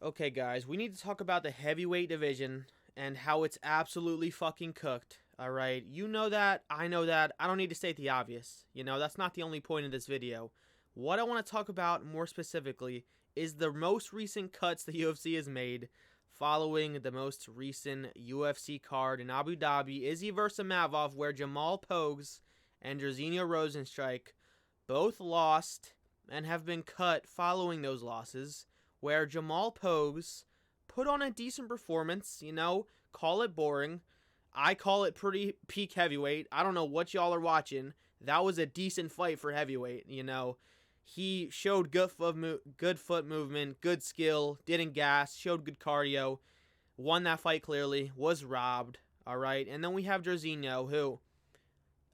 Okay, guys, we need to talk about the heavyweight division and how it's absolutely fucking cooked. All right, you know that, I know that. I don't need to state the obvious. That's not the only point of this video. What I want to talk about more specifically is the most recent cuts the UFC has made following the most recent UFC card in Abu Dhabi, Izzy versus Mavov, where Jamal Pogues and Jairzinho Rozenstruik both lost and have been cut following those losses, where Jamal Pogues put on a decent performance, call it boring. I call it pretty peak heavyweight. I don't know what y'all are watching. That was a decent fight for heavyweight, He showed good foot movement, good skill, didn't gas, showed good cardio, won that fight clearly, was robbed, all right? And then we have Jairzinho, who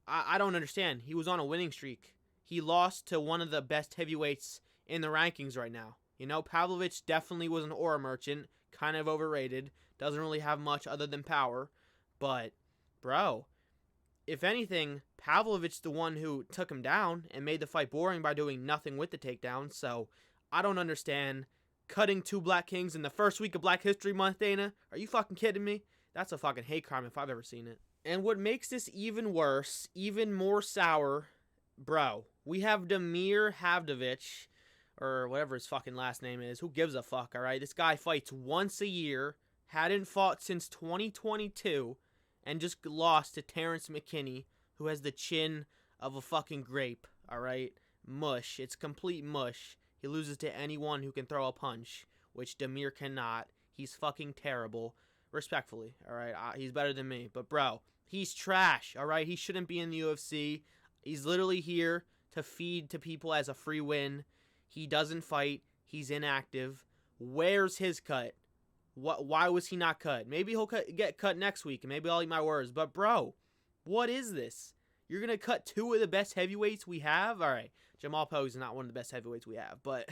I don't understand. He was on a winning streak. He lost to one of the best heavyweights in the rankings right now. Pavlovich definitely was an aura merchant, kind of overrated, doesn't really have much other than power. But, bro, if anything, Pavlovich's the one who took him down and made the fight boring by doing nothing with the takedown. So, I don't understand cutting two Black Kings in the first week of Black History Month, Dana. Are you fucking kidding me? That's a fucking hate crime if I've ever seen it. And what makes this even worse, even more sour, bro, we have Damir Havdovich, or whatever his fucking last name is. Who gives a fuck, alright? This guy fights once a year, hadn't fought since 2022, and just lost to Terrence McKinney, who has the chin of a fucking grape, alright? Mush. It's complete mush. He loses to anyone who can throw a punch, which Damir cannot. He's fucking terrible. Respectfully, alright? He's better than me. But, bro, he's trash, alright? He shouldn't be in the UFC. He's literally here to feed to people as a free win. He doesn't fight. He's inactive. Where's his cut? Why was he not cut? Maybe he'll get cut next week, and maybe I'll eat my words. But, bro, what is this? You're going to cut two of the best heavyweights we have? All right, Jamal Pogues is not one of the best heavyweights we have, but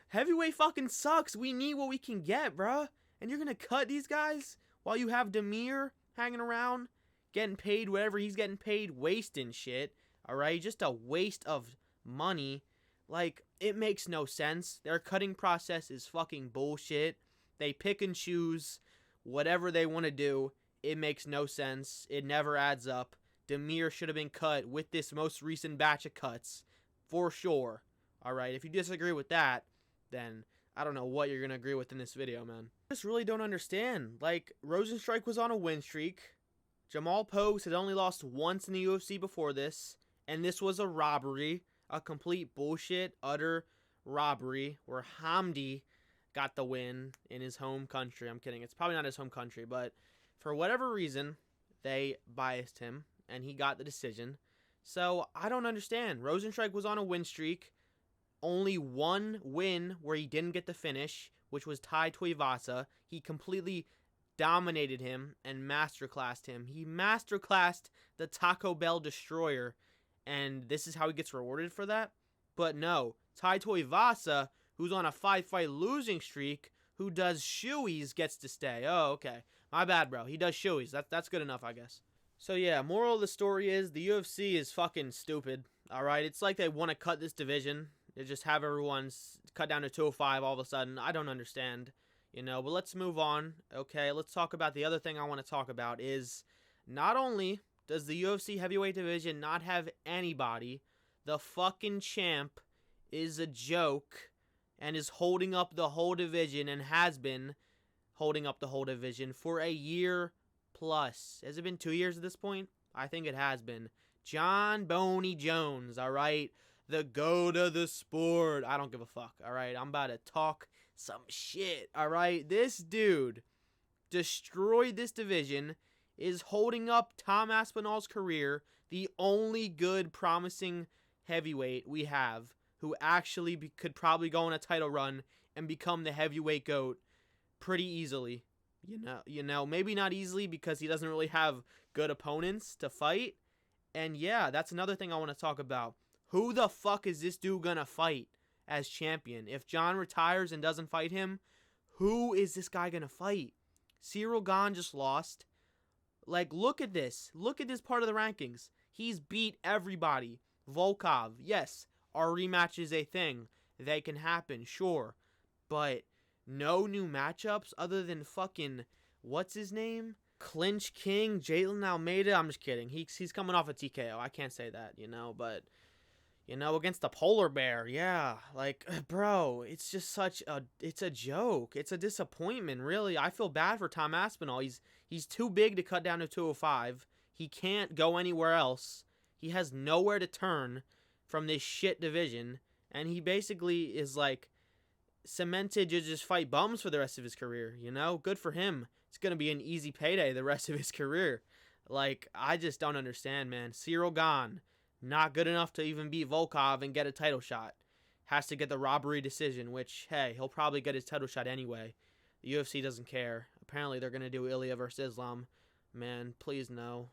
heavyweight fucking sucks. We need what we can get, bro. And you're going to cut these guys while you have Damir hanging around, getting paid whatever he's getting paid, wasting shit, all right? Just a waste of money. Like, it makes no sense. Their cutting process is fucking bullshit. They pick and choose whatever they want to do. It makes no sense. It never adds up. Damir should have been cut with this most recent batch of cuts, for sure. Alright, if you disagree with that, then I don't know what you're going to agree with in this video, man. I just really don't understand. Like, Rozenstruik was on a win streak. Jamal Pogues had only lost once in the UFC before this, and this was a robbery. A complete bullshit, utter robbery, where Hamdi got the win in his home country. I'm kidding. It's probably not his home country, but for whatever reason, they biased him, and he got the decision. So, I don't understand. Rozenstruik was on a win streak. Only one win where he didn't get the finish, which was Tai Tuivasa. He completely dominated him and masterclassed him. He masterclassed the Taco Bell Destroyer, and this is how he gets rewarded for that? But no, Tai Tuivasa, who's on a 5-fight losing streak, who does shoeys, gets to stay. Oh, okay. My bad, bro. He does shoeys. That's good enough, I guess. So, yeah, moral of the story is the UFC is fucking stupid, alright? It's like they want to cut this division. They just have everyone cut down to 205 all of a sudden. I don't understand, but let's move on, okay? Let's talk about the other thing I want to talk about is not only does the UFC heavyweight division not have anybody, the fucking champ is a joke and is holding up the whole division and has been holding up the whole division for a year plus. Has it been 2 years at this point? I think it has been. John Boney Jones, all right? The goat of the sport. I don't give a fuck, all right? I'm about to talk some shit, all right? This dude destroyed this division, is holding up Tom Aspinall's career, the only good, promising heavyweight we have, who actually could probably go on a title run and become the heavyweight GOAT pretty easily. Maybe not easily because he doesn't really have good opponents to fight. And yeah, that's another thing I want to talk about. Who the fuck is this dude gonna fight as champion? If John retires and doesn't fight him, who is this guy gonna fight? Cyril Gane just lost. Like, look at this. Look at this part of the rankings. He's beat everybody. Volkov, yes, our rematch is a thing. They can happen, sure. But no new matchups other than fucking, what's his name? Clinch King, Jalen Almeida. I'm just kidding. He's coming off a TKO. I can't say that, but, against the polar bear, yeah. Like, bro, it's just it's a joke. It's a disappointment, really. I feel bad for Tom Aspinall. He's too big to cut down to 205. He can't go anywhere else. He has nowhere to turn from this shit division. And he basically is, like, cemented to just fight bums for the rest of his career, Good for him. It's going to be an easy payday the rest of his career. Like, I just don't understand, man. Cyril Gane, not good enough to even beat Volkov and get a title shot. Has to get the robbery decision, which, hey, he'll probably get his title shot anyway. The UFC doesn't care. Apparently, they're going to do Ilya versus Islam. Man, please no.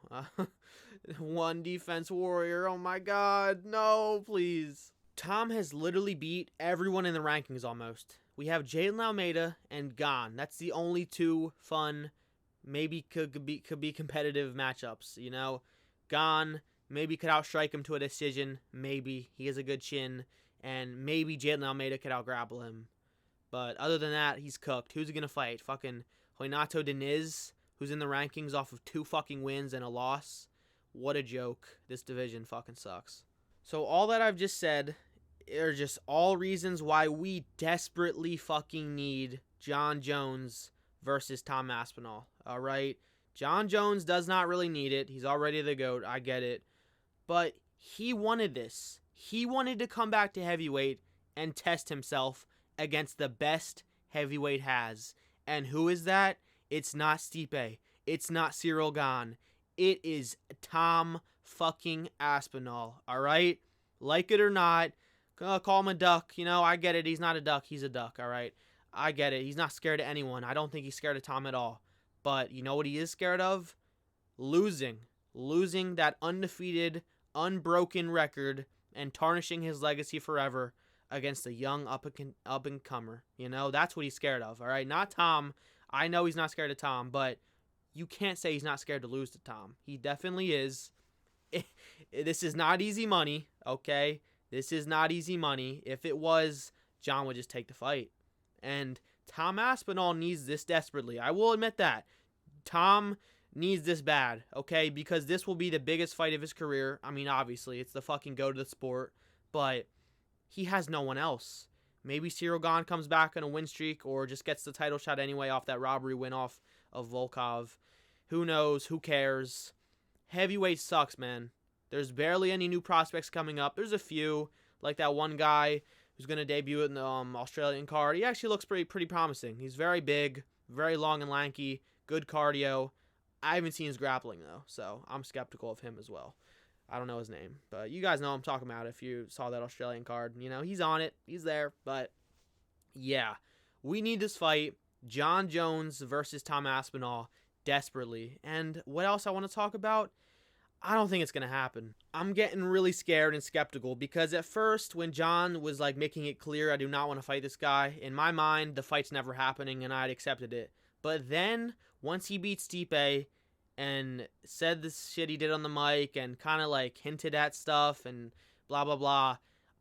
One defense warrior. Oh, my God. No, please. Tom has literally beat everyone in the rankings almost. We have Jalen Almeida and Gane. That's the only two fun, maybe could be competitive matchups, Gane maybe could outstrike him to a decision. Maybe. He has a good chin. And maybe Jalen Almeida could outgrapple him. But other than that, he's cooked. Who's he going to fight? Fucking Renato Diniz, who's in the rankings off of 2 fucking wins and a loss. What a joke. This division fucking sucks. So all that I've just said are just all reasons why we desperately fucking need John Jones versus Tom Aspinall. All right? John Jones does not really need it. He's already the GOAT. I get it. But he wanted this. He wanted to come back to heavyweight and test himself against the best heavyweight has. And who is that? It's not Stipe. It's not Cyril Gane. It is Tom fucking Aspinall. All right? Like it or not, call him a duck. I get it. He's not a duck. He's a duck. All right? I get it. He's not scared of anyone. I don't think he's scared of Tom at all. But you know what he is scared of? Losing. Losing that undefeated, unbroken record and tarnishing his legacy forever against a young up-and-comer. That's what he's scared of, all right? Not Tom. I know he's not scared of Tom, but you can't say he's not scared to lose to Tom. He definitely is. This is not easy money, okay? This is not easy money. If it was, John would just take the fight. And Tom Aspinall needs this desperately. I will admit that. Tom needs this bad, okay? Because this will be the biggest fight of his career. I mean, obviously, it's the fucking go to the sport. But he has no one else. Maybe Cyril Gane comes back on a win streak or just gets the title shot anyway off that robbery win off of Volkov. Who knows? Who cares? Heavyweight sucks, man. There's barely any new prospects coming up. There's a few, like that one guy who's going to debut in the Australian card. He actually looks pretty promising. He's very big, very long and lanky, good cardio. I haven't seen his grappling, though, so I'm skeptical of him as well. I don't know his name, but you guys know what I'm talking about if you saw that Australian card. He's on it. He's there, but yeah. We need this fight, John Jones versus Tom Aspinall, desperately. And what else I want to talk about? I don't think it's going to happen. I'm getting really scared and skeptical because at first when John was making it clear I do not want to fight this guy, in my mind the fight's never happening and I'd accepted it. But then once he beat Stipe and said the shit he did on the mic and kind of hinted at stuff and blah blah blah,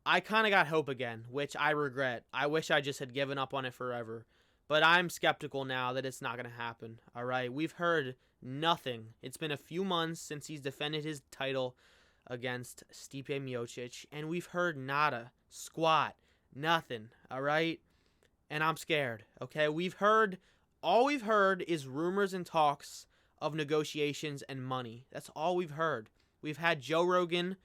I kind of got hope again, which I regret. I wish I just had given up on it forever. But I'm skeptical now that it's not going to happen. All right, we've heard nothing. It's been a few months since he's defended his title against Stipe Miocic, and we've heard nada, squat, nothing. All right, and I'm scared. Okay, all we've heard is rumors and talks of negotiations and money. That's all we've heard. We've had Joe Rogan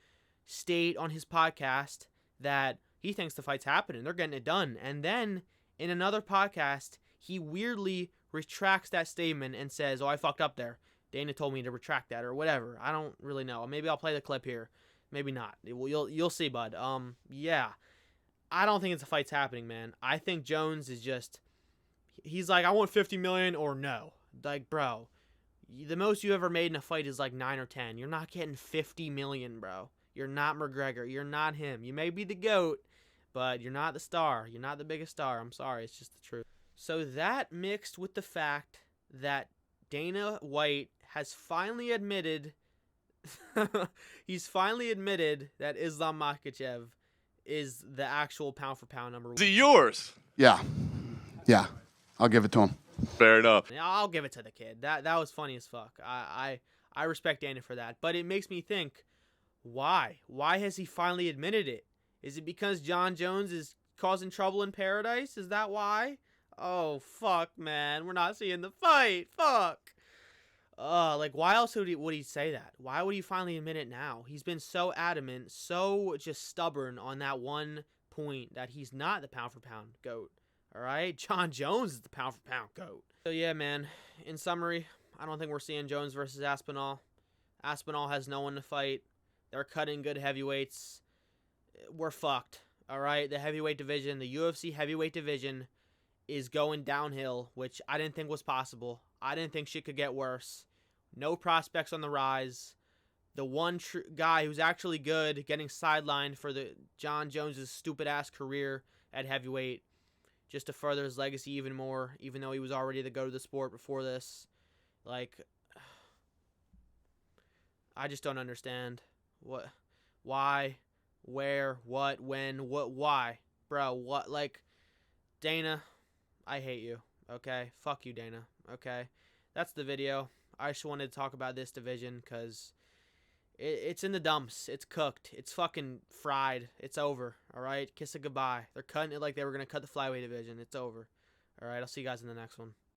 state on his podcast that he thinks the fight's happening. They're getting it done, and then in another podcast, he weirdly retracts that statement and says, "Oh, I fucked up there. Dana told me to retract that," or whatever. I don't really know. Maybe I'll play the clip here. Maybe not. You'll see, bud. Yeah. I don't think it's a fight's happening, man. I think Jones is just, he's like, I want 50 million or no. Bro, the most you ever made in a fight is 9 or 10. You're not getting 50 million, bro. You're not McGregor. You're not him. You may be the GOAT, but you're not the star. You're not the biggest star. I'm sorry. It's just the truth. So that mixed with the fact that Dana White has finally admitted he's finally admitted that Islam Makhachev is the actual pound for pound number one. Is he yours? Yeah. Yeah, I'll give it to him. Fair enough. Yeah, I'll give it to the kid. That was funny as fuck. I respect Dana for that. But it makes me think, why? Why has he finally admitted it? Is it because John Jones is causing trouble in paradise? Is that why? Oh, fuck, man. We're not seeing the fight. Fuck. Like, why else would he say that? Why would he finally admit it now? He's been so adamant, so just stubborn on that one point that he's not the pound-for-pound GOAT. All right? John Jones is the pound-for-pound GOAT. So, yeah, man. In summary, I don't think we're seeing Jones versus Aspinall. Aspinall has no one to fight. They're cutting good heavyweights. We're fucked. All right? The heavyweight division, the UFC heavyweight division is going downhill, which I didn't think was possible. I didn't think shit could get worse. No prospects on the rise. The one guy who's actually good getting sidelined for the John Jones' stupid-ass career at heavyweight just to further his legacy even more, even though he was already the GOAT of the sport before this. Like, I just don't understand. What, why, where, what, when, what, why? Bro, what, like, Dana, I hate you, okay? Fuck you, Dana, okay? That's the video. I just wanted to talk about this division because it's in the dumps. It's cooked. It's fucking fried. It's over, all right? Kiss it goodbye. They're cutting it like they were going to cut the flyweight division. It's over. All right, I'll see you guys in the next one.